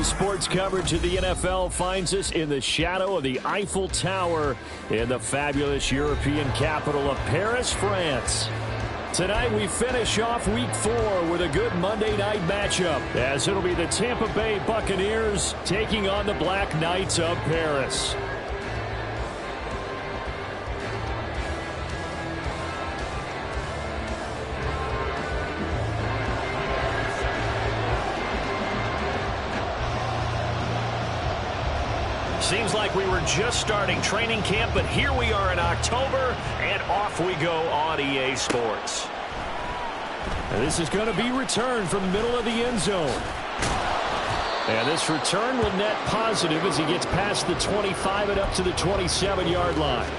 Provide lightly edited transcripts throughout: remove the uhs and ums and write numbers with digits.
Today's sports coverage of the NFL finds us in the shadow of the Eiffel Tower in the fabulous European capital of Paris, France. Tonight we finish off Week 4 with a good Monday night matchup, as it'll be the Tampa Bay Buccaneers taking on the Black Knights of Paris. Seems like we were just starting training camp, but here we are in October, and off we go on EA Sports. And this is going to be returned from the middle of the end zone. And this return will net positive as he gets past the 25 and up to the 27-yard line.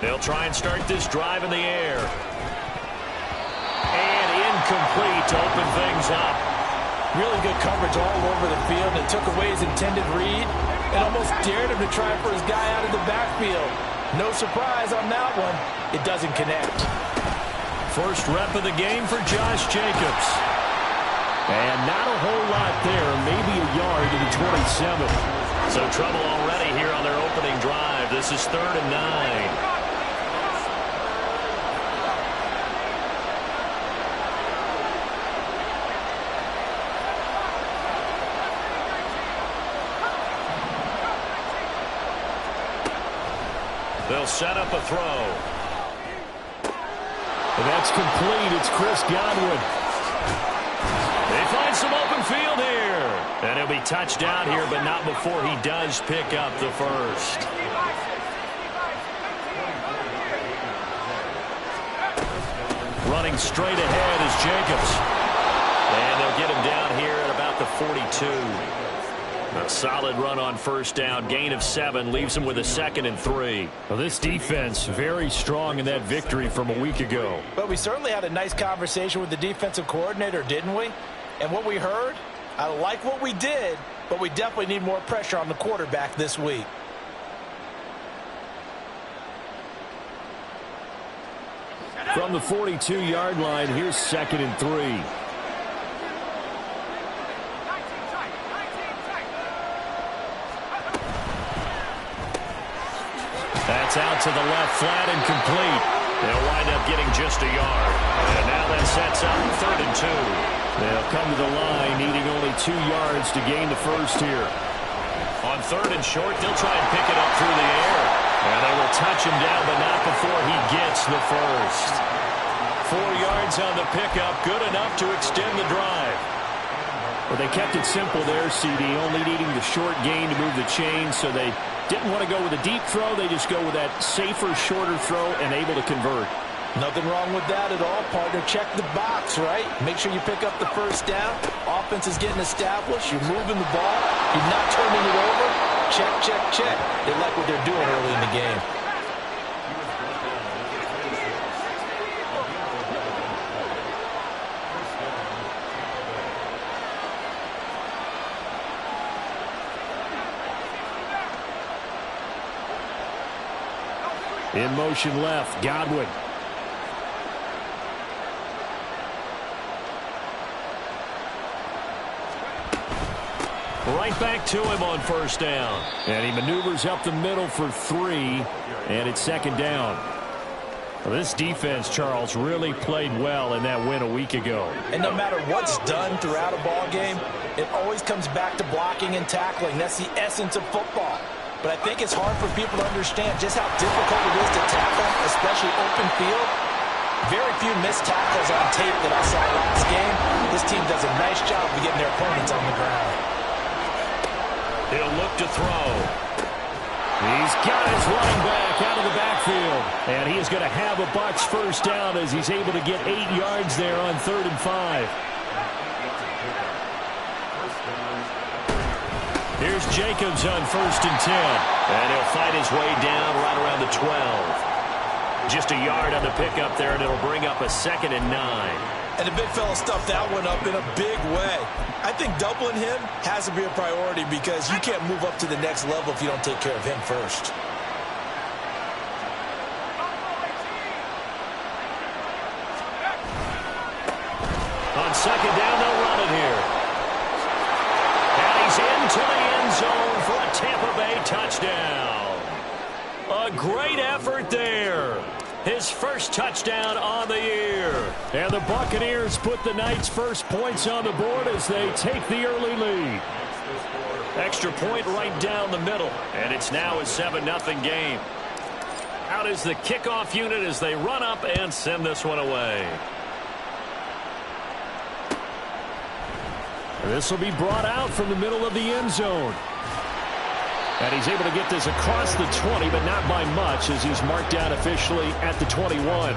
They'll try and start this drive in the air. And incomplete to open things up. Really good coverage all over the field. It took away his intended read and almost dared him to try for his guy out of the backfield. No surprise on that one. It doesn't connect. First rep of the game for Josh Jacobs. And not a whole lot there. Maybe a yard to the 27. So trouble already here on their opening drive. This is 3rd and 9. They'll set up a throw. And that's complete. It's Chris Godwin. They find some open field here. And he'll be touched down here, but not before he does pick up the first. Running straight ahead is Jacobs. And they'll get him down here at about the 42. A solid run on first down. Gain of 7 leaves him with a 2nd and 3. Well, this defense very strong in that victory from a week ago. But we certainly had a nice conversation with the defensive coordinator, didn't we? And what we heard, I like what we did, but we definitely need more pressure on the quarterback this week. From the 42-yard line, here's 2nd and 3. That's out to the left, flat and complete. They'll wind up getting just a yard. And now that sets up 3rd and 2. They'll come to the line, needing only 2 yards to gain the first here. On 3rd and short, they'll try and pick it up through the air. And they will touch him down, but not before he gets the first. 4 yards on the pickup, good enough to extend the drive. Well, they kept it simple there, CD, only needing the short gain to move the chains, so they didn't want to go with a deep throw. They just go with that safer, shorter throw and able to convert. Nothing wrong with that at all, partner. Check the box, right? Make sure you pick up the first down. Offense is getting established. You're moving the ball. You're not turning it over. Check, check, check. They like what they're doing early in the game. In motion left, Godwin. Right back to him on first down. And he maneuvers up the middle for 3, and it's 2nd down. Well, this defense, Charles, really played well in that win a week ago. And no matter what's done throughout a ball game, it always comes back to blocking and tackling. That's the essence of football. But I think it's hard for people to understand just how difficult it is to tackle, especially open field. Very few missed tackles on tape that I saw last game. This team does a nice job of getting their opponents on the ground. He'll look to throw. He's got his running back out of the backfield. And he is going to have a Bucs first down as he's able to get 8 yards there on 3rd and 5. Here's Jacobs on 1st and 10. And he'll fight his way down right around the 12. Just a yard on the pickup there, and it'll bring up a 2nd and 9. And the big fella stuffed that one up in a big way. I think doubling him has to be a priority because you can't move up to the next level if you don't take care of him first. On 2nd down, they'll run it here. And he's into the end zone for a Tampa Bay touchdown. A great effort there. His first touchdown on the year. And the Buccaneers put the Knights' first points on the board as they take the early lead. Extra point right down the middle. And it's now a 7-0 game. Out is the kickoff unit as they run up and send this one away. This will be brought out from the middle of the end zone. And he's able to get this across the 20, but not by much as he's marked down officially at the 21.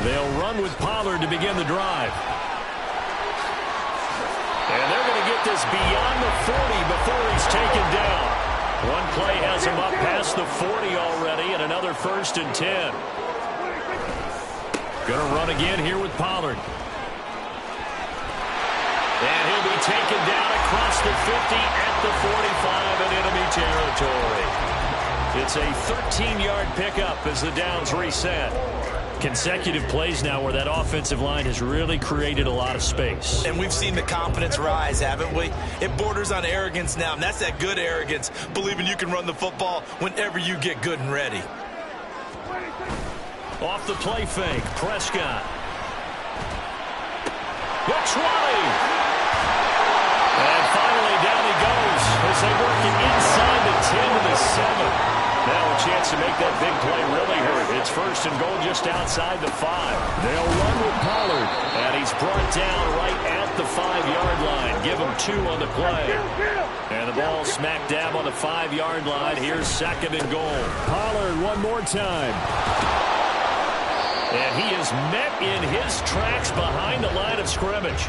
They'll run with Pollard to begin the drive. And they're going to get this beyond the 40 before he's taken down. One play has him up past the 40 already, and another 1st and 10. Going to run again here with Pollard. And he'll be taken down across the 50 at the 45 in enemy territory. It's a 13-yard pickup as the downs reset. Consecutive plays now where that offensive line has really created a lot of space. And we've seen the confidence rise, haven't we? It borders on arrogance now, and that's that good arrogance, believing you can run the football whenever you get good and ready. Off the play fake, Prescott. The 20. And finally down he goes as they work it inside the 10 to the 7. Now a chance to make that big play really hurt. It's 1st and goal just outside the 5. They'll run with Pollard. And he's brought down right at the 5-yard line. Give him 2 on the play. And the ball smack dab on the 5-yard line. Here's 2nd and goal. Pollard one more time. And he is met in his tracks behind the line of scrimmage.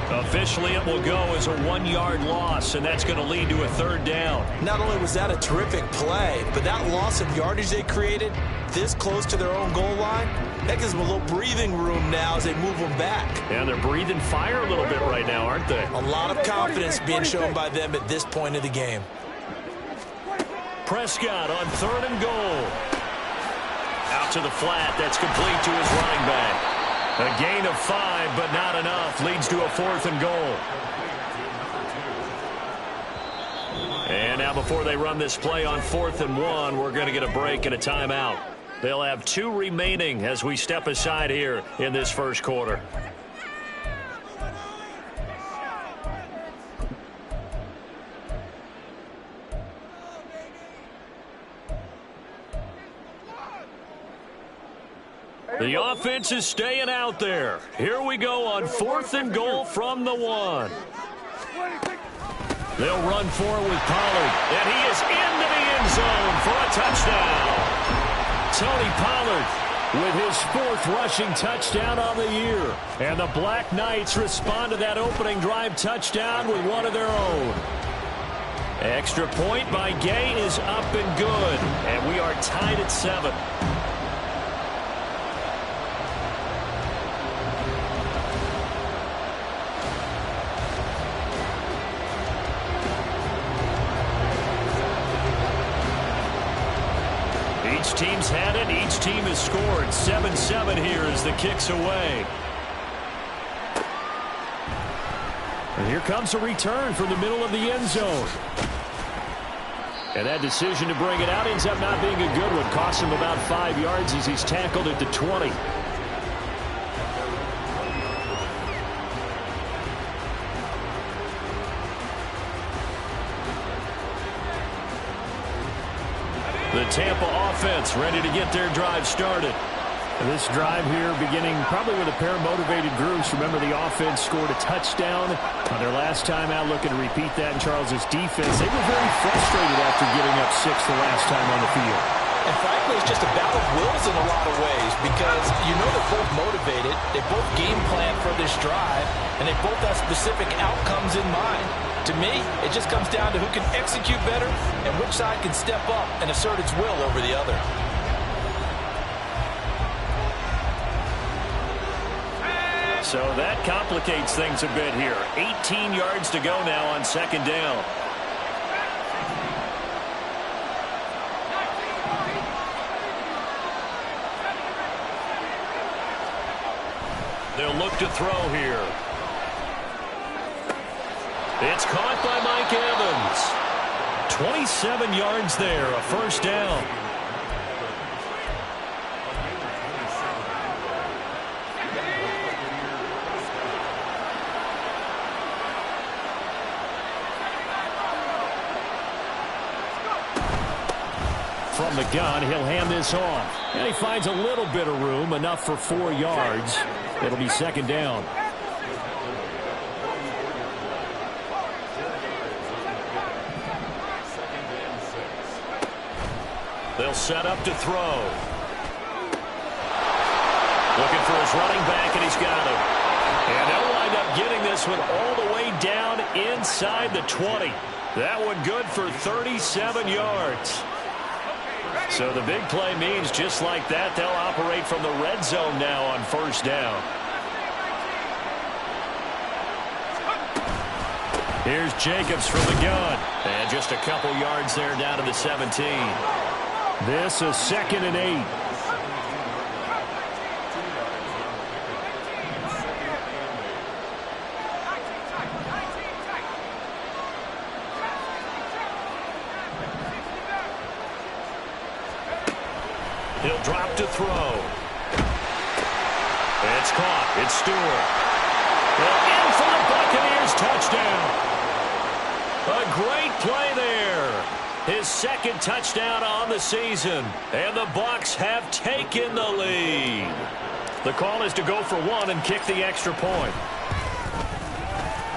Officially, it will go as a 1-yard loss, and that's going to lead to a 3rd down. Not only was that a terrific play, but that loss of yardage they created this close to their own goal line, that gives them a little breathing room now as they move them back. And they're breathing fire a little bit right now, aren't they? A lot of confidence being shown by them at this point of the game. Prescott on 3rd and goal. Out to the flat. That's complete to his running back. A gain of 5, but not enough. Leads to a 4th and goal. And now before they run this play on 4th and 1, we're going to get a break and a timeout. They'll have 2 remaining as we step aside here in this first quarter. The offense is staying out there. Here we go on 4th and goal from the 1. They'll run for it with Pollard. And he is into the end zone for a touchdown. Tony Pollard with his 4th rushing touchdown on the year. And the Black Knights respond to that opening drive touchdown with one of their own. Extra point by Gay is up and good. And we are tied at 7. Each team's had it. Each team has scored. 7-7 here as the kick's away. And here comes a return from the middle of the end zone. And that decision to bring it out ends up not being a good one. Costs him about 5 yards as he's tackled at the 20. Tampa offense ready to get their drive started. This drive here beginning probably with a pair of motivated groups. Remember, the offense scored a touchdown on their last time out, looking to repeat that in Charles's defense. They were very frustrated after giving up 6 the last time on the field. And frankly, it's just a battle of wills in a lot of ways because you know they're both motivated, they both game plan for this drive, and they both have specific outcomes in mind. To me, it just comes down to who can execute better and which side can step up and assert its will over the other. So that complicates things a bit here. 18 yards to go now on second down. They'll look to throw here. It's caught by Mike Evans. 27 yards there, a first down. From the gun, he'll hand this off. And he finds a little bit of room, enough for 4 yards. It'll be second down. They'll set up to throw. Looking for his running back, and he's got him. And they'll wind up getting this one all the way down inside the 20. That one good for 37 yards. So the big play means just like that, they'll operate from the red zone now on first down. Here's Jacobs from the gun. And just a couple yards there down to the 17. This is 2nd and 8. He'll drop to throw. It's caught. It's Stewart. Well, in for the Buccaneers touchdown. A great play there. His second touchdown on the season. And the Bucs have taken the lead. The call is to go for 1 and kick the extra point.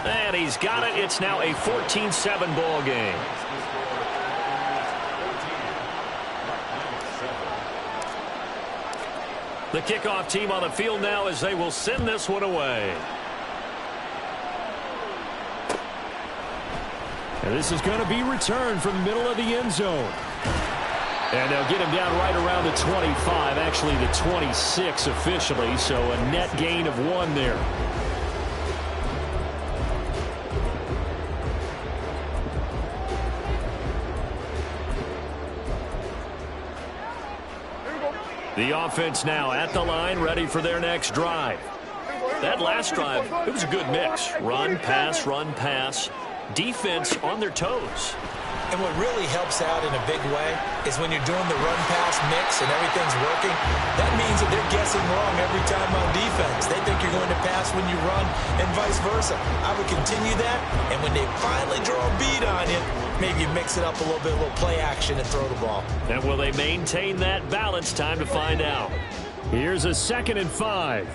And he's got it. It's now a 14-7 ball game. The kickoff team on the field now as they will send this one away. And this is going to be returned from the middle of the end zone. And they'll get him down right around the 25, actually the 26 officially, so a net gain of 1 there. The offense now at the line, ready for their next drive. That last drive, it was a good mix. Run, pass. Defense on their toes. And what really helps out in a big way is when you're doing the run-pass mix and everything's working, that means that they're guessing wrong every time on defense. They think you're going to pass when you run and vice versa. I would continue that, and when they finally draw a bead on you, maybe you mix it up a little bit, a little play action and throw the ball. And will they maintain that balance? Time to find out. Here's a 2nd and 5.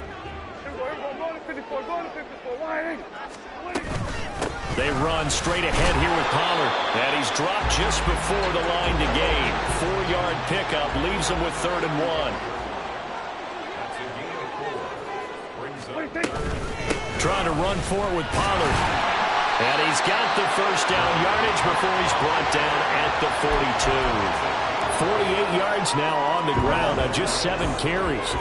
They run straight ahead here with Pollard. And he's dropped just before the line to gain. 4-yard pickup leaves him with 3rd and 1. Trying to run forward with Pollard. And he's got the first down yardage before he's brought down at the 42. 48 yards now on the ground on just 7 carries.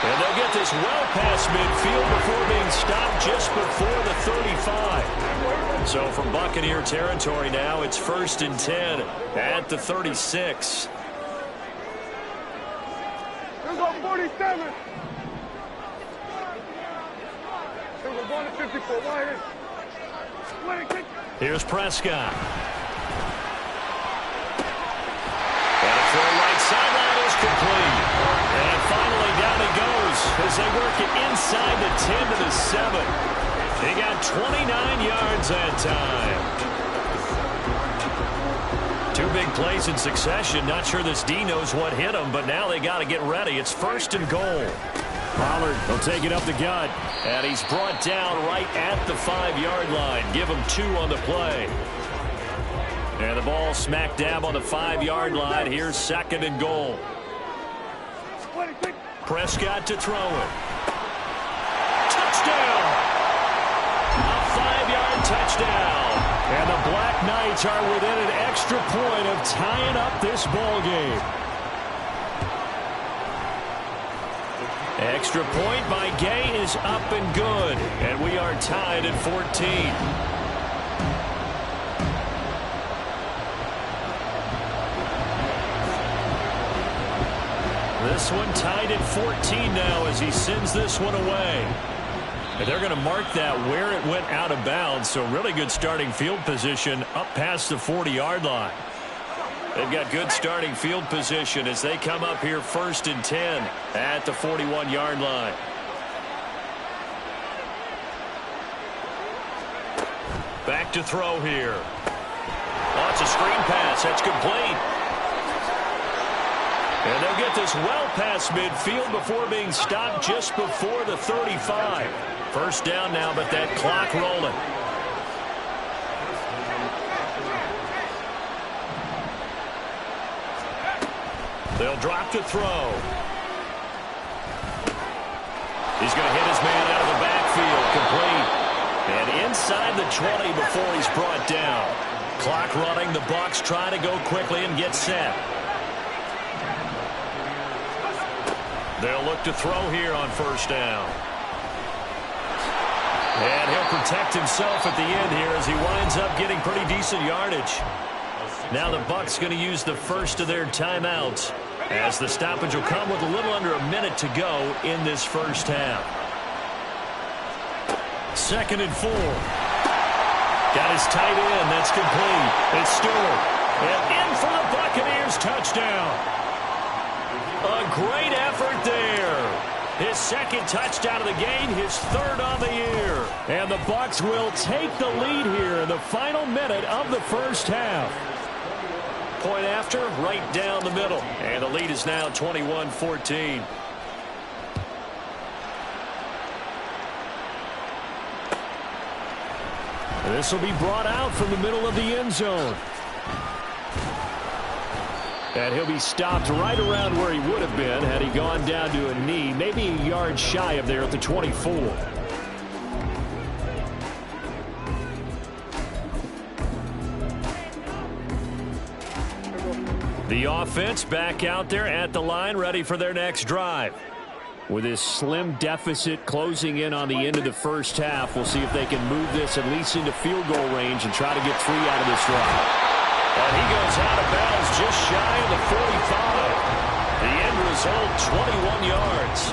And they'll get this well past midfield before being stopped just before the 35. So from Buccaneer territory now, it's 1st and 10 at the 36. Here's our 47. Here's our 154. Here's Prescott. And a throw right sideline is complete. And finally as they work it inside the 10 to the 7. He got 29 yards that time. Two big plays in succession. Not sure this D knows what hit him, but now they got to get ready. It's 1st and goal. Pollard will take it up the gut. And he's brought down right at the 5-yard line. Give him 2 on the play. And the ball smack dab on the 5-yard line. Here's 2nd and goal. Prescott to throw it. Touchdown! A 5-yard touchdown. And the Black Knights are within an extra point of tying up this ball game. Extra point by Gay is up and good. And we are tied at 14. This one tied at 14 now as he sends this one away. And they're going to mark that where it went out of bounds. So really good starting field position up past the 40-yard line. They've got good starting field position as they come up here 1st and 10 at the 41-yard line. Back to throw here. Oh, it's a screen pass. That's complete. And they'll get this well past midfield before being stopped just before the 35. 1st down now, but that clock rolling. They'll drop to throw. He's going to hit his man out of the backfield. Complete. And inside the 20 before he's brought down. Clock running. The Bucs try to go quickly and get set. They'll look to throw here on 1st down. And he'll protect himself at the end here as he winds up getting pretty decent yardage. Now the Bucs going to use the first of their timeouts as the stoppage will come with a little under a minute to go in this 1st half. 2nd and 4. Got his tight end. That's complete. It's Stewart. And in for the Buccaneers touchdown. A great effort there. His 2nd touchdown of the game, his 3rd on the year. And the Bucs will take the lead here in the final minute of the 1st half. Point after, right down the middle. And the lead is now 21-14. This will be brought out from the middle of the end zone. And he'll be stopped right around where he would have been had he gone down to a knee, maybe a yard shy of there at the 24. The offense back out there at the line, ready for their next drive. With this slim deficit closing in on the end of the 1st half, we'll see if they can move this at least into field goal range and try to get 3 out of this drive. And he goes out of bounds just shy of the 45. The end result, 21 yards.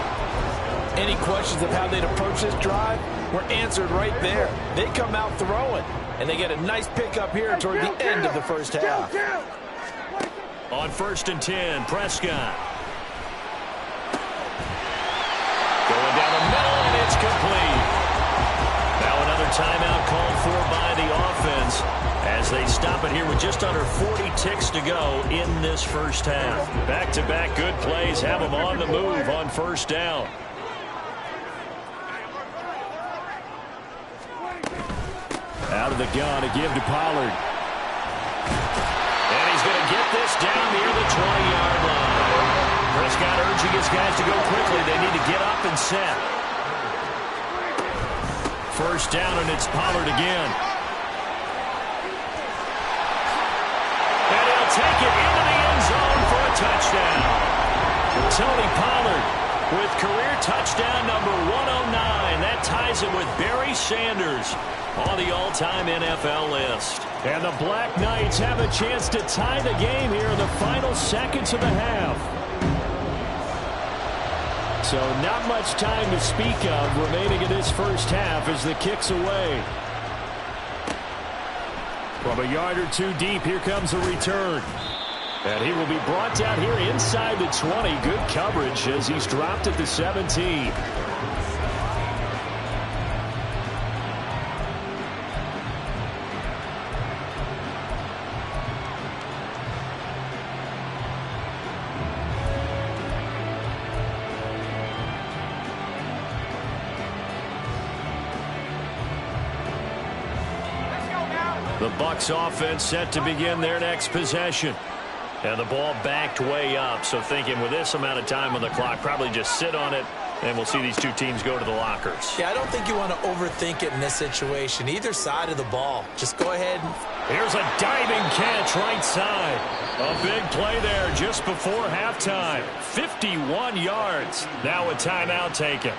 Any questions of how they'd approach this drive were answered right there. They come out throwing, and they get a nice pickup here toward the end of the 1st half. On 1st and 10, Prescott. Going down the middle, and it's complete. Now another timeout called for by the offense as they stop it here with just under 40 ticks to go in this 1st half. Back-to-back good plays have them on the move on 1st down. Out of the gun to give to Pollard. And he's going to get this down near the 20-yard line. Prescott urging his guys to go quickly. They need to get up and set. 1st down, and it's Pollard again. And he'll take it into the end zone for a touchdown. Tony Pollard with career touchdown number 109. That ties him with Barry Sanders on the all-time NFL list. And the Black Knights have a chance to tie the game here in the final seconds of the half. So not much time to speak of remaining in this 1st half as the kick's away. From a yard or 2 deep, here comes a return. And he will be brought down here inside the 20. Good coverage as he's dropped at the 17. The Bucs offense set to begin their next possession. And the ball backed way up. So thinking with this amount of time on the clock, probably just sit on it, and we'll see these two teams go to the lockers. Yeah, I don't think you want to overthink it in this situation. Either side of the ball. Just go ahead. Here's a diving catch right side. A big play there just before halftime. 51 yards. Now a timeout taken.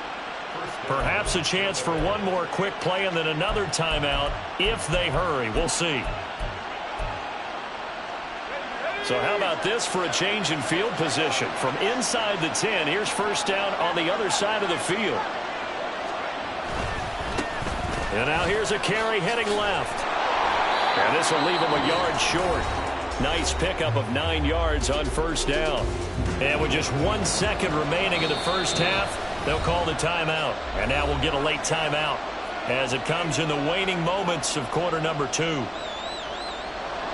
Perhaps a chance for one more quick play and then another timeout if they hurry. We'll see. So how about this for a change in field position? From inside the 10, here's first down on the other side of the field. And now here's a carry heading left. And this will leave him a yard short. Nice pickup of 9 yards on first down. And with just 1 second remaining in the first half, they'll call the timeout. And now we'll get a late timeout as it comes in the waning moments of quarter number 2.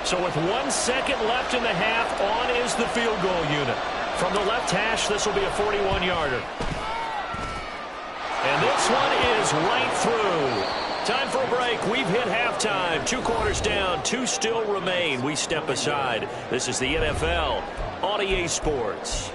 So with 1 second left in the half, on is the field goal unit. From the left hash, this will be a 41-yarder. And this one is right through. Time for a break. We've hit halftime. 2 quarters down, 2 still remain. We step aside. This is the NFL on EA Sports.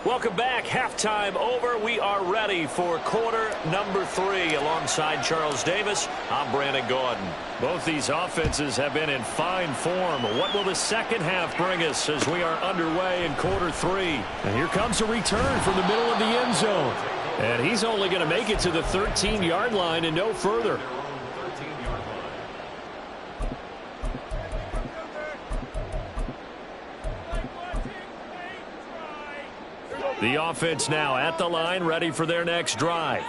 Welcome back. Halftime over. We are ready for quarter number 3. Alongside Charles Davis, I'm Brandon Gordon. Both these offenses have been in fine form. What will the second half bring us as we are underway in quarter 3? And here comes a return from the middle of the end zone. And he's only going to make it to the 13-yard line and no further. The offense now at the line, ready for their next drive.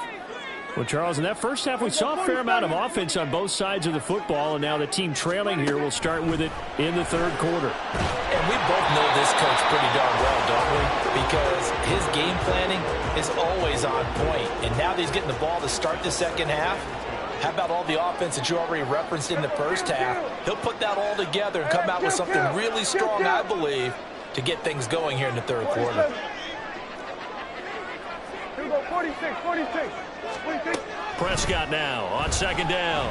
Well, Charles, in that first half, we saw a fair amount of offense on both sides of the football, and now the team trailing here will start with it in the third quarter. And we both know this coach pretty darn well, don't we? Because his game planning is always on point. And now that he's getting the ball to start the second half, how about all the offense that you already referenced in the first half? He'll put that all together and come out with something really strong, I believe, to get things going here in the third quarter. 46. Prescott now on second down.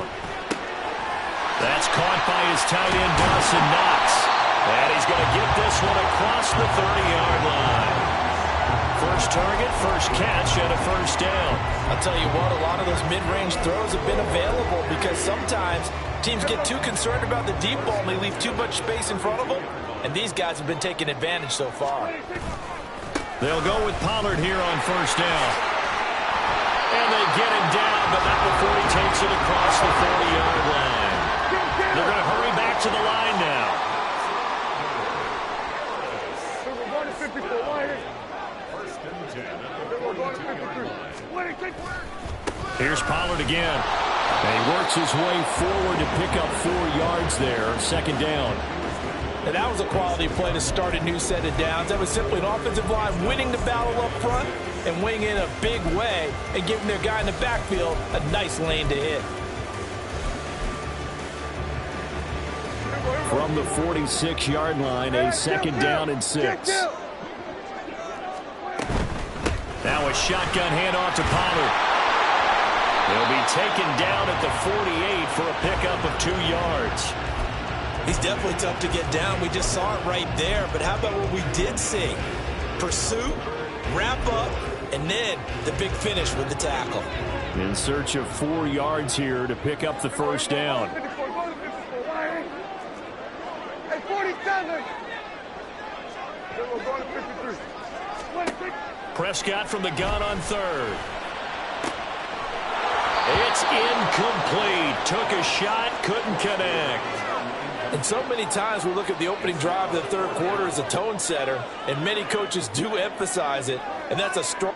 That's caught by his tight end, Dawson Knox. And he's going to get this one across the 30-yard line. First target, first catch, and a first down. I'll tell you what, a lot of those mid-range throws have been available because sometimes teams get too concerned about the deep ball and they leave too much space in front of them. And these guys have been taking advantage so far. They'll go with Pollard here on first down. And they get him down, but not before he takes it across the 40-yard line. They're going to hurry back to the line now. Here's Pollard again. And he works his way forward to pick up 4 yards there, second down. And that was a quality play to start a new set of downs. That was simply an offensive line winning the battle up front and winning in a big way and giving their guy in the backfield a nice lane to hit. From the 46-yard line, a second down and 6. Now a shotgun handoff to Pollard. He'll be taken down at the 48 for a pickup of 2 yards. He's definitely tough to get down. We just saw it right there. But how about what we did see? Pursuit, wrap up, and then the big finish with the tackle. In search of 4 yards here to pick up the first down. Prescott from the gun on third. It's incomplete. Took a shot, couldn't connect. And so many times we look at the opening drive of the third quarter as a tone setter, and many coaches do emphasize it, and that's a strong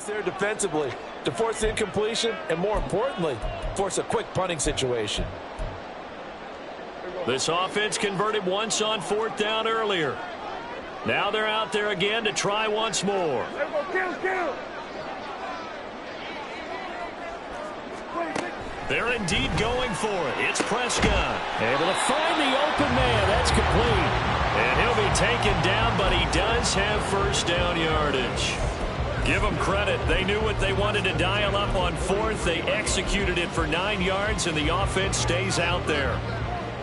mistakes there defensively to force incompletion and, more importantly, force a quick punting situation. This offense converted once on 4th down earlier. Now they're out there again to try once more. They're indeed going for it. It's Prescott. Able to find the open man. That's complete. And he'll be taken down, but he does have 1st down yardage. Give them credit. They knew what they wanted to dial up on 4th. They executed it for 9 yards, and the offense stays out there.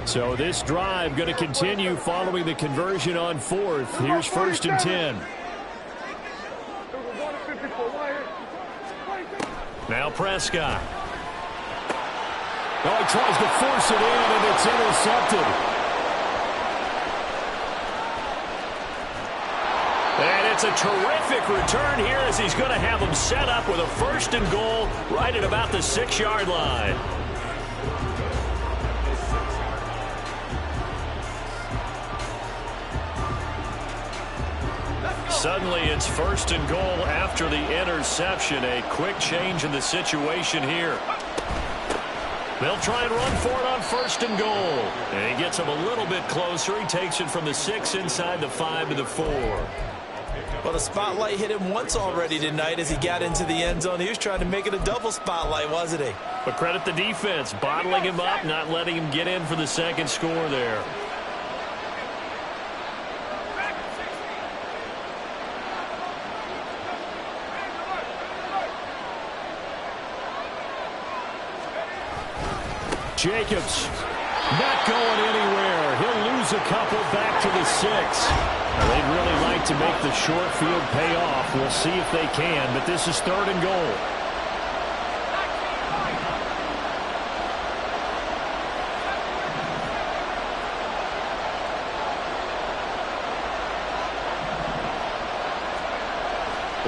So this drive going to continue following the conversion on 4th. Here's 1st and 10. Now Prescott. Oh, he tries to force it in, and it's intercepted. And it's a terrific return here as he's going to have them set up with a 1st and goal right at about the 6-yard line. Suddenly it's 1st and goal after the interception. A quick change in the situation here. They'll try and run for it on 1st and goal. And he gets him a little bit closer. He takes it from the 6 inside the 5 to the 4. Well, the spotlight hit him once already tonight as he got into the end zone. He was trying to make it a double spotlight, wasn't he? But credit the defense, bottling him up, not letting him get in for the 2nd score there. Jacobs not going anywhere. He'll lose a couple back to the 6. They'd really like to make the short field pay off. We'll see if they can, but this is 3rd and goal.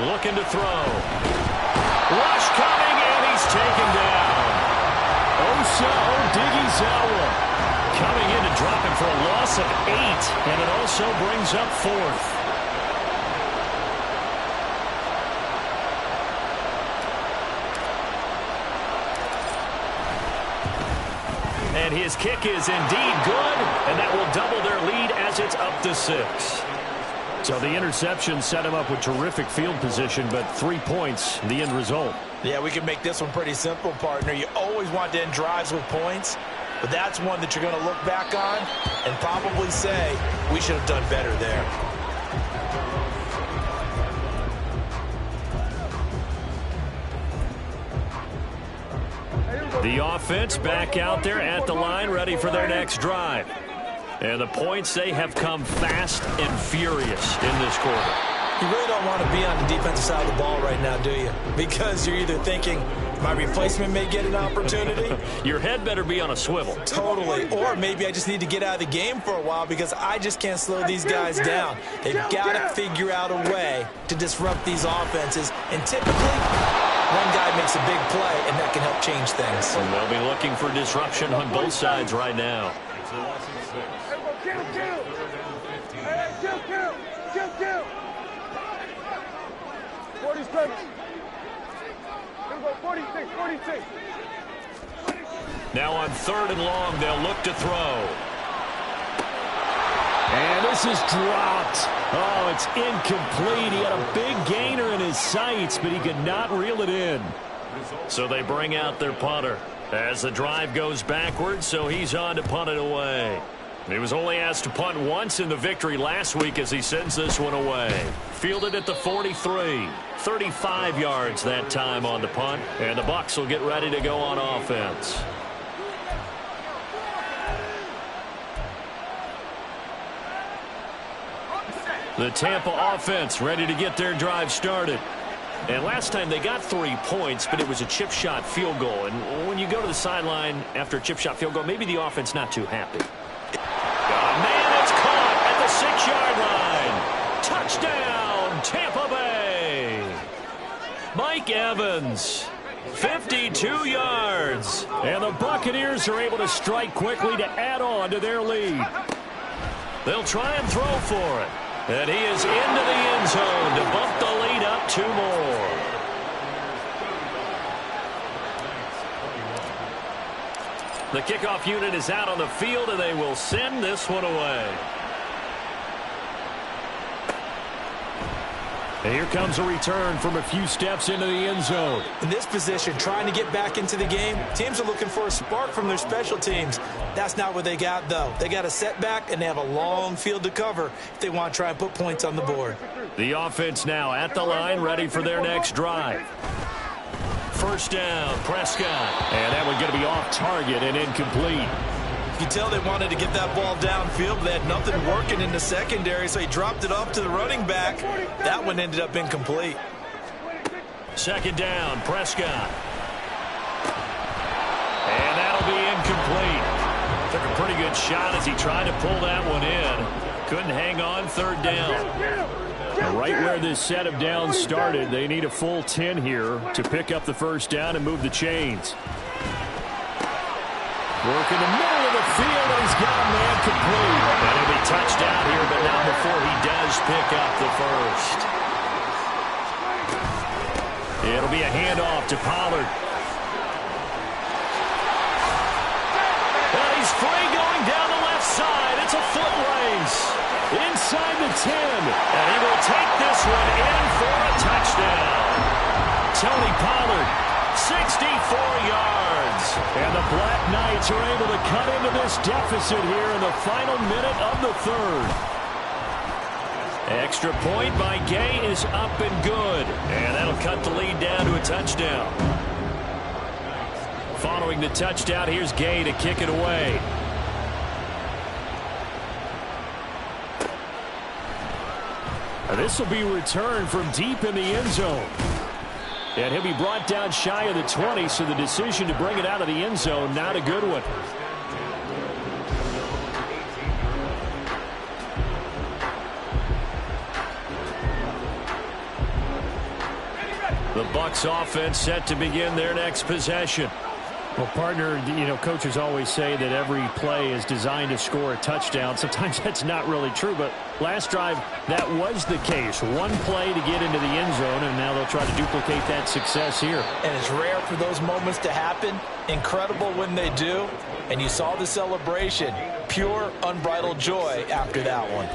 Looking to throw. Rush coming, and he's taken down. Osa Odighizuwa coming in to drop him for a loss of 8, and it also brings up 4th. And his kick is indeed good, and that will double their lead as it's up to 6. So the interception set him up with terrific field position, but 3 points, the end result. Yeah, we can make this one pretty simple, partner. You always want to end drives with points, but that's one that you're going to look back on and probably say, we should have done better there. The offense back out there at the line, ready for their next drive. And the points, they have come fast and furious in this quarter. You really don't want to be on the defensive side of the ball right now, do you? Because you're either thinking, my replacement may get an opportunity. Your head better be on a swivel. Totally. Or maybe I just need to get out of the game for a while because I just can't slow these guys down. They've got to figure out a way to disrupt these offenses. And typically, one guy makes a big play, and that can help change things. And they'll be looking for disruption on both sides right now. Kill. 47. 46. Now on 3rd and long, they'll look to throw. And this is dropped. Oh, it's incomplete. He had a big gainer in his sights, but he could not reel it in. So they bring out their punter as the drive goes backwards, so he's on to punt it away. He was only asked to punt once in the victory last week as he sends this one away. Fielded at the 43. 35 yards that time on the punt, and the Bucs will get ready to go on offense. The Tampa offense ready to get their drive started. And last time they got 3 points, but it was a chip shot field goal. And when you go to the sideline after a chip shot field goal, maybe the offense not too happy. Man, it's caught at the 6-yard line. Touchdown, Tampa Bay. Mike Evans, 52 yards. And the Buccaneers are able to strike quickly to add on to their lead. They'll try and throw for it. And he is into the end zone to bump the lead up 2 more. The kickoff unit is out on the field, and they will send this one away. And here comes a return from a few steps into the end zone. In this position, trying to get back into the game, teams are looking for a spark from their special teams. That's not what they got, though. They got a setback, and they have a long field to cover if they want to try and put points on the board. The offense now at the line, ready for their next drive. First down, Prescott. And that one going to be off target and incomplete. You tell they wanted to get that ball downfield, but they had nothing working in the secondary, so he dropped it off to the running back. That one ended up incomplete. Second down, Prescott. And that'll be incomplete. Took a pretty good shot as he tried to pull that one in. Couldn't hang on. Third down. And right where this set of downs started, they need a full 10 here to pick up the first down and move the chains. Work in the middle of the field, and he's got a man complete. And he'll be touched out here, but not before he does pick up the first. It'll be a handoff to Pollard. And he's free going down the left side. It's a foot race. Inside the 10. And he will take this one in for a touchdown. Tony Pollard, 64 yards. And the Black Knights are able to cut into this deficit here in the final minute of the third. Extra point by Gay is up and good. And that'll cut the lead down to a touchdown. Following the touchdown, here's Gay to kick it away. This will be returned from deep in the end zone. And he'll be brought down shy of the 20, so the decision to bring it out of the end zone, not a good one. The Bucs offense set to begin their next possession. Well, partner, you know, coaches always say that every play is designed to score a touchdown. Sometimes that's not really true, but last drive, that was the case. One play to get into the end zone, and now they'll try to duplicate that success here. And it's rare for those moments to happen. Incredible when they do. And you saw the celebration. Pure, unbridled joy after that one.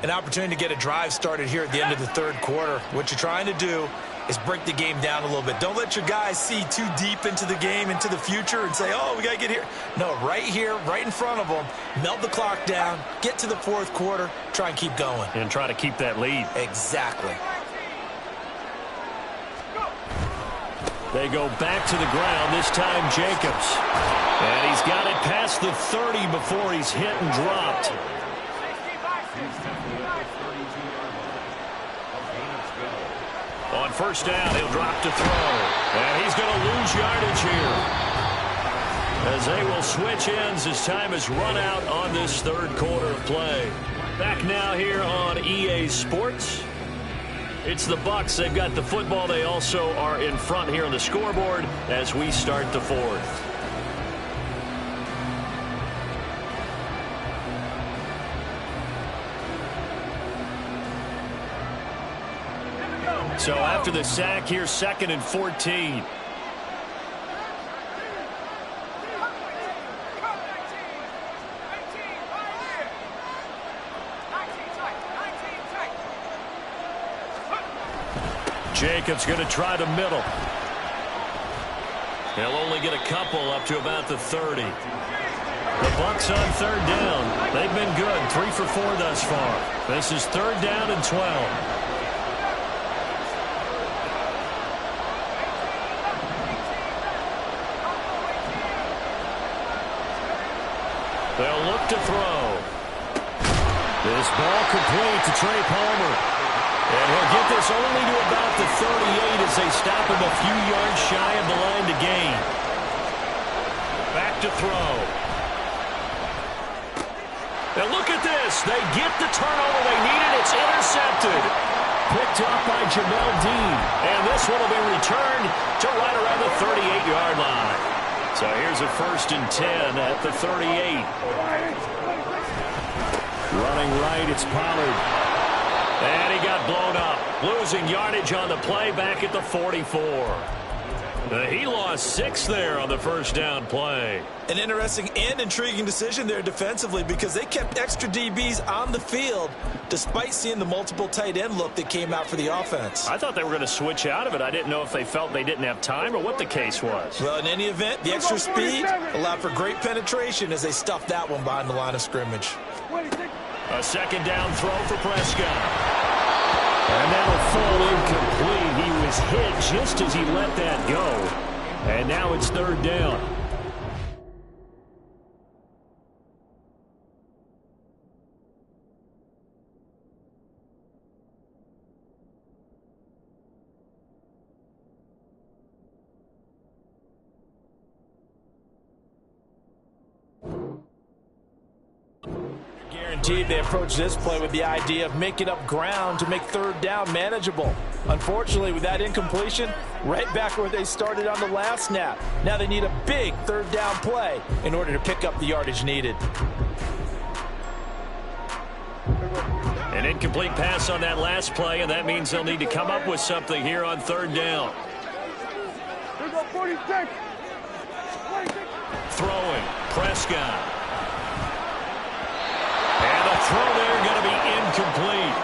An opportunity to get a drive started here at the end of the third quarter. What you're trying to do is break the game down a little bit. Don't let your guys see too deep into the game, into the future, and say, oh, we got to get here. No, right here, right in front of them, melt the clock down, get to the fourth quarter, try and keep going. And try to keep that lead. Exactly. They go back to the ground, this time Jacobs. And he's got it past the 30 before he's hit and dropped. On first down, he'll drop to throw. And he's going to lose yardage here, as they will switch ends as time has run out on this third quarter of play. Back now here on EA Sports. It's the Bucs. They've got the football. They also are in front here on the scoreboard as we start the fourth. So after the sack, here's 2nd and 14. Jacobs going to try the middle. They'll only get a couple up to about the 30. The Bucs on third down. They've been good, 3 for 4 thus far. This is third down and 12. They'll look to throw. This ball complete to Trey Palmer. And he'll get this only to about the 38 as they stop him a few yards shy of the line to gain. Back to throw. And look at this. They get the turnover they needed. It's intercepted. Picked up by Jamel Dean. And this one will be returned to right around the 38-yard line. So here's a 1st and 10 at the 38. Running right, it's Pollard. And he got blown up. Losing yardage on the play back at the 44. He lost 6 there on the first down play. An interesting and intriguing decision there defensively because they kept extra DBs on the field despite seeing the multiple tight end look that came out for the offense. I thought they were going to switch out of it. I didn't know if they felt they didn't have time or what the case was. Well, in any event, the extra speed allowed for great penetration as they stuffed that one behind the line of scrimmage. A second down throw for Prescott. And that'll fall incomplete. He was hit just as he let that go. And now it's third down. Guaranteed they approach this play with the idea of making up ground to make third down manageable. Unfortunately, with that incompletion, right back where they started on the last snap. Now they need a big third down play in order to pick up the yardage needed. An incomplete pass on that last play, and that means they'll need to come up with something here on third down. Here go 46. Throwing, Prescott. And the throw there going to be incomplete.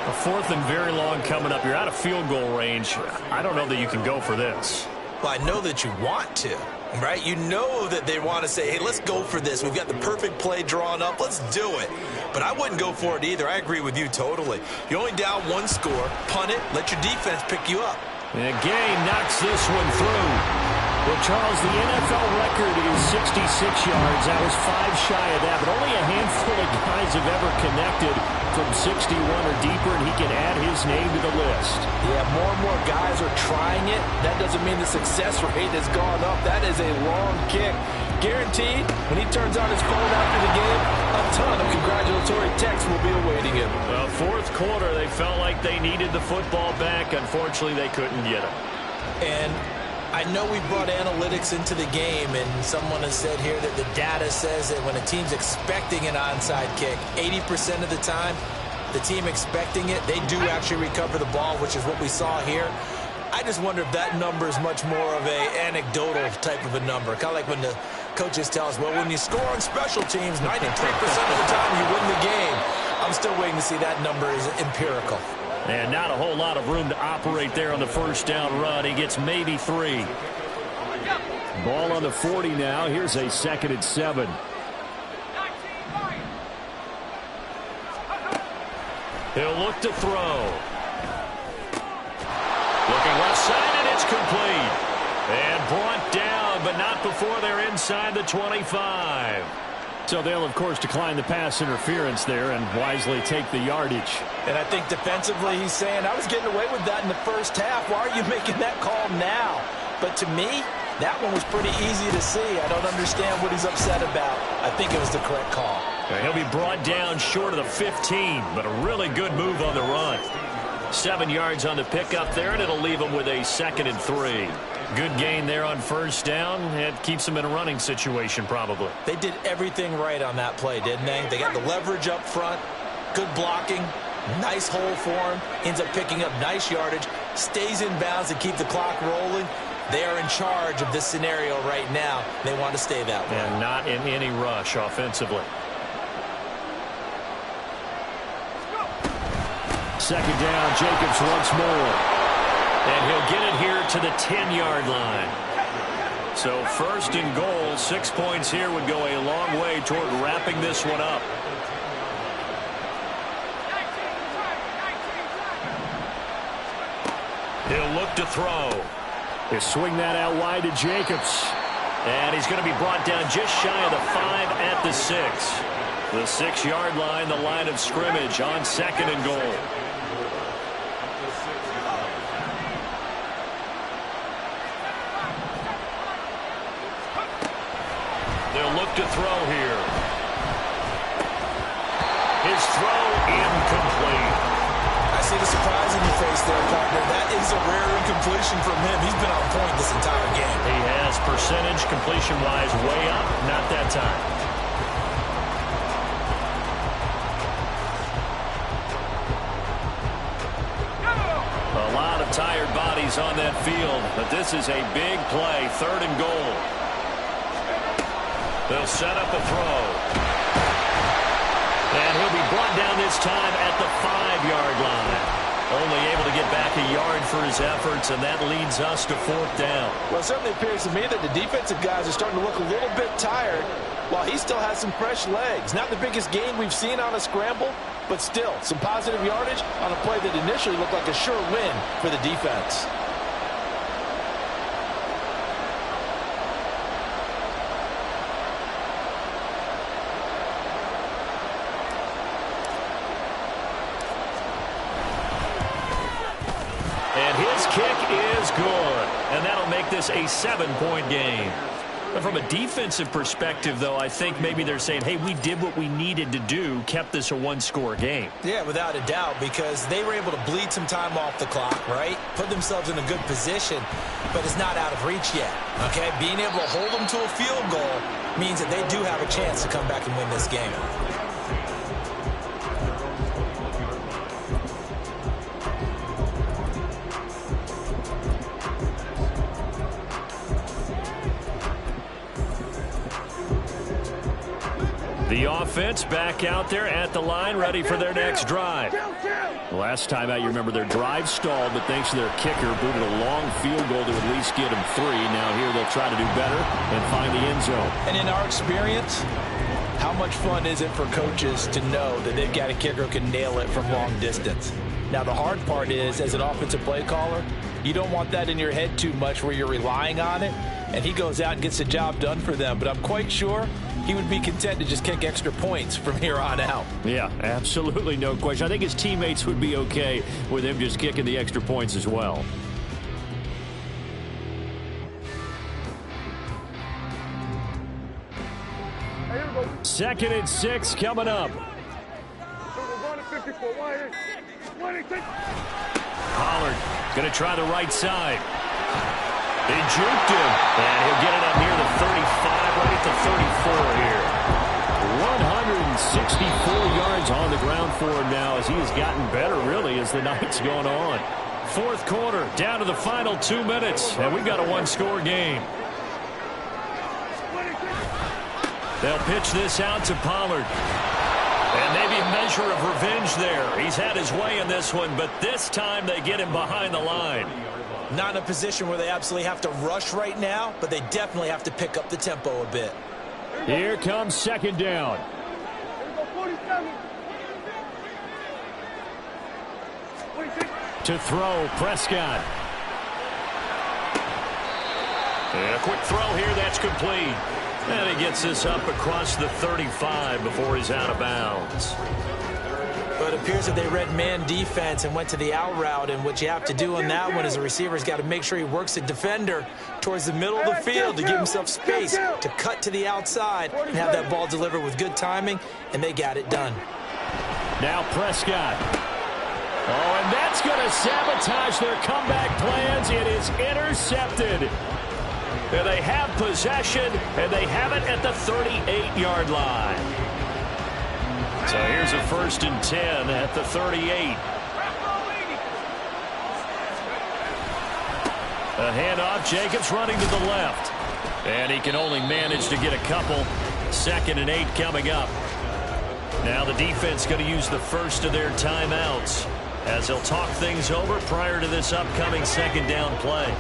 A fourth and very long coming up. You're out of field goal range. I don't know that you can go for this. Well, I know that you want to, right? You know that they want to say, hey, let's go for this. We've got the perfect play drawn up. Let's do it. But I wouldn't go for it either. I agree with you totally. You're only down one score. Punt it. Let your defense pick you up. And Gay knocks this one through. Well, Charles, the NFL record is 66 yards. That was 5 shy of that, but only a handful of guys have ever connected from 61 or deeper, and he can add his name to the list. Yeah, more and more guys are trying it. That doesn't mean the success rate has gone up. That is a long kick. Guaranteed, when he turns on his phone after the game, a ton of congratulatory texts will be awaiting him. Well, fourth quarter, they felt like they needed the football back. Unfortunately, they couldn't get it. And I know we brought analytics into the game, and someone has said here that the data says that when a team's expecting an onside kick, 80% of the time, the team expecting it, they do actually recover the ball, which is what we saw here. I just wonder if that number is much more of a anecdotal type of a number. Kind of like when the coaches tell us, well, when you score on special teams, 93% of the time you win the game. I'm still waiting to see that number is empirical. And not a whole lot of room to operate there on the first down run. He gets maybe 3. Ball on the 40 now. Here's a 2nd and 7. He'll look to throw. Looking left side, and it's complete. And brought down, but not before they're inside the 25. So they'll, of course, decline the pass interference there and wisely take the yardage. And I think defensively he's saying, I was getting away with that in the first half. Why are you making that call now? But to me, that one was pretty easy to see. I don't understand what he's upset about. I think it was the correct call. He'll be brought down short of the 15, but a really good move on the run. 7 yards on the pickup there, and it'll leave him with a 2nd and 3. Good gain there on first down. It keeps them in a running situation, probably. They did everything right on that play, didn't they? They got the leverage up front, good blocking, nice hole for him, ends up picking up nice yardage, stays in bounds to keep the clock rolling. They are in charge of this scenario right now. They want to stay that way. And not in any rush offensively. 2nd down, Jacobs once more. And he'll get it here to the 10-yard line. So 1st and goal, 6 points here would go a long way toward wrapping this one up. He'll look to throw. He'll swing that out wide to Jacobs. And he's going to be brought down just shy of the 5 at the 6. The 6-yard line, the line of scrimmage on 2nd and goal. They'll look to throw here. His throw incomplete. I see the surprise in your face there, partner. That is a rare incompletion from him. He's been on point this entire game. He has percentage completion-wise way up. Not that time. A lot of tired bodies on that field, but this is a big play, 3rd and goal. They'll set up a throw. And he'll be brought down this time at the 5-yard line. Only able to get back a yard for his efforts, and that leads us to 4th down. Well, it certainly appears to me that the defensive guys are starting to look a little bit tired while he still has some fresh legs. Not the biggest gain we've seen on a scramble, but still some positive yardage on a play that initially looked like a sure win for the defense. And his kick is good. And that'll make this a 7-point game. But from a defensive perspective, though, I think maybe they're saying, hey, we did what we needed to do, kept this a 1-score game. Yeah, without a doubt, because they were able to bleed some time off the clock, right? Put themselves in a good position, but it's not out of reach yet, okay? Being able to hold them to a field goal means that they do have a chance to come back and win this game. The offense back out there at the line, ready for their next drive. Last time out, you remember their drive stalled, but thanks to their kicker, booted a long field goal to at least get them 3. Now here they'll try to do better and find the end zone. And in our experience, how much fun is it for coaches to know that they've got a kicker who can nail it from long distance? Now, the hard part is, as an offensive play caller, you don't want that in your head too much where you're relying on it, and he goes out and gets the job done for them. But I'm quite sure he would be content to just kick extra points from here on out. Yeah, absolutely no question. I think his teammates would be okay with him just kicking the extra points as well. Second and 6 coming up. Pollard going to try the right side. They juked him, and he'll get it up near the 35, right at the 34 here. 164 yards on the ground for him now as he has gotten better, really, as the night's gone on. 4th quarter, down to the final 2 minutes, and we've got a 1-score game. They'll pitch this out to Pollard. And maybe a measure of revenge there. He's had his way in this one, but this time they get him behind the line. Not in a position where they absolutely have to rush right now, but they definitely have to pick up the tempo a bit. Here comes 2nd down. To throw, Prescott. And a quick throw here, that's complete. And he gets this up across the 35 before he's out of bounds. But it appears that they read man defense and went to the out route, and what you have to do on that one is the receiver's got to make sure he works the defender towards the middle of the field to give himself space to cut to the outside and have that ball delivered with good timing, and they got it done. Now Prescott. Oh, and that's going to sabotage their comeback plans. It is intercepted. And they have possession, and they have it at the 38-yard line. So here's a 1st and 10 at the 38. A handoff, Jacobs running to the left. And he can only manage to get a couple. 2nd and 8 coming up. Now the defense going to use the first of their timeouts as they'll talk things over prior to this upcoming 2nd down play.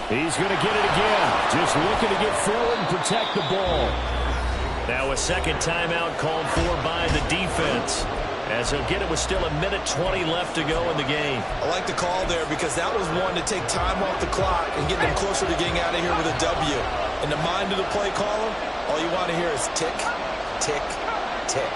He's going to get it again. Just looking to get forward and protect the ball. Now a 2nd timeout called for by the defense. As he'll get it with still 1:20 left to go in the game. I like the call there because that was one to take time off the clock and get them closer to getting out of here with a W. In the mind of the play caller, all you want to hear is tick, tick, tick.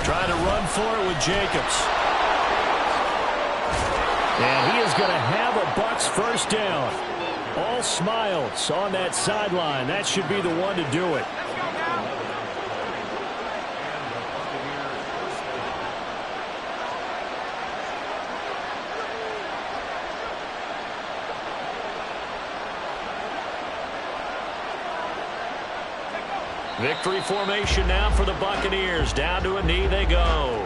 Trying to run for it with Jacobs. And he is going to have a Bucs 1st down. All smiles on that sideline. That should be the one to do it. Victory formation now for the Buccaneers. Down to a knee they go.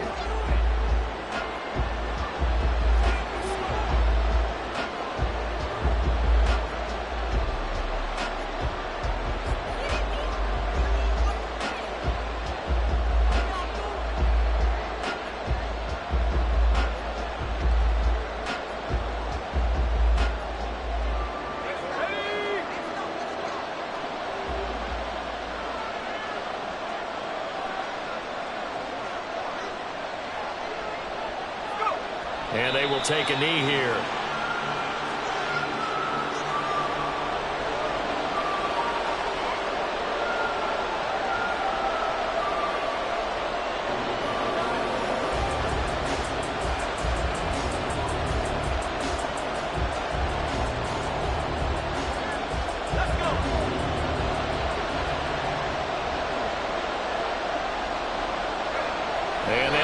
And they will take a knee here. And